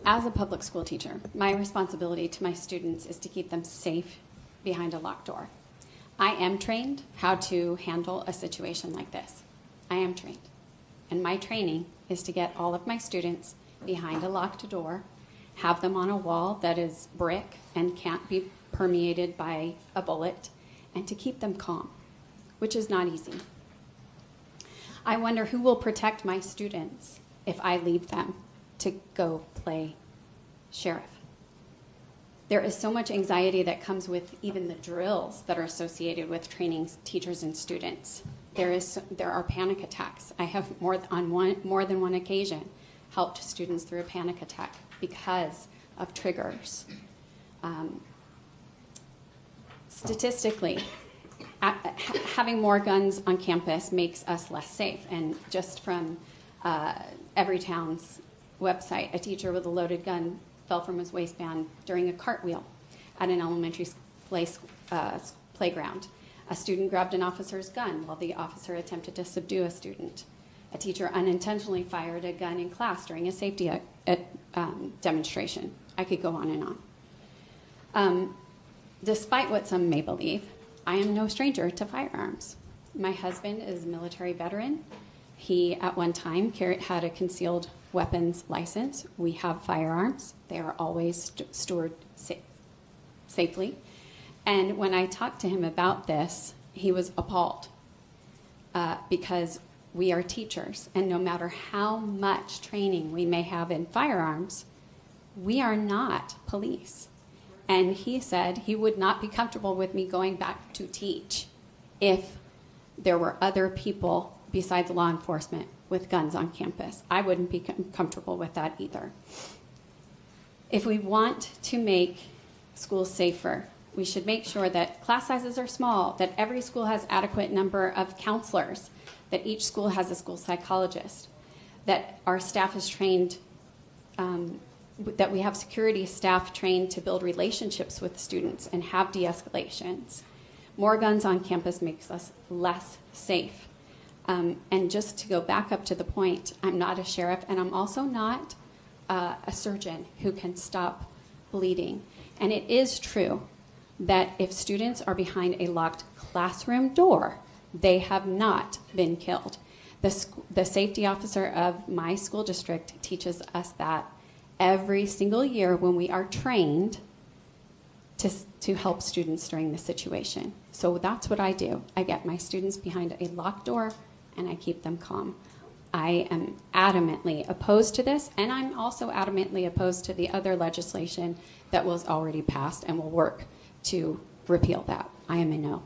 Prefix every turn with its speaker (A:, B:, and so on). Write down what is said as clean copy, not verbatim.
A: As a public school teacher, my responsibility to my students is to keep them safe behind a locked door. I am trained how to handle a situation like this. I am trained. And my training is to get all of my students behind a locked door, have them on a wall that is brick and can't be permeated by a bullet, and to keep them calm, which is not easy. I wonder who will protect my students if I leave them to go play sheriff. There is so much anxiety that comes with even the drills that are associated with training teachers and students. There are panic attacks. I have more than one occasion helped students through a panic attack because of triggers. Statistically, having more guns on campus makes us less safe. And just from Everytown's website, a teacher with a loaded gun fell from his waistband during a cartwheel at an elementary playground. A student grabbed an officer's gun while the officer attempted to subdue a student. A teacher unintentionally fired a gun in class during a safety demonstration. I could go on and on. Despite what some may believe, I am no stranger to firearms. My husband is a military veteran. He, at one time, had a concealed weapons license. We have firearms. They are always stored safely. And when I talked to him about this, he was appalled because we are teachers, and no matter how much training we may have in firearms, we are not police. And he said he would not be comfortable with me going back to teach if there were other people besides law enforcement with guns on campus. I wouldn't be comfortable with that either. If we want to make schools safer, we should make sure that class sizes are small, that every school has adequate number of counselors, that each school has a school psychologist, that our staff is trained, that we have security staff trained to build relationships with students and have de-escalations. More guns on campus makes us less safe. And just to go back up to the point, I'm not a sheriff, and I'm also not a surgeon who can stop bleeding. And it is true that if students are behind a locked classroom door, they have not been killed. The safety officer of my school district teaches us that every single year when we are trained to help students during the situation. So that's what I do. I get my students behind a locked door and I keep them calm. I am adamantly opposed to this, and I'm also adamantly opposed to the other legislation that was already passed and will work to repeal that. I am a no.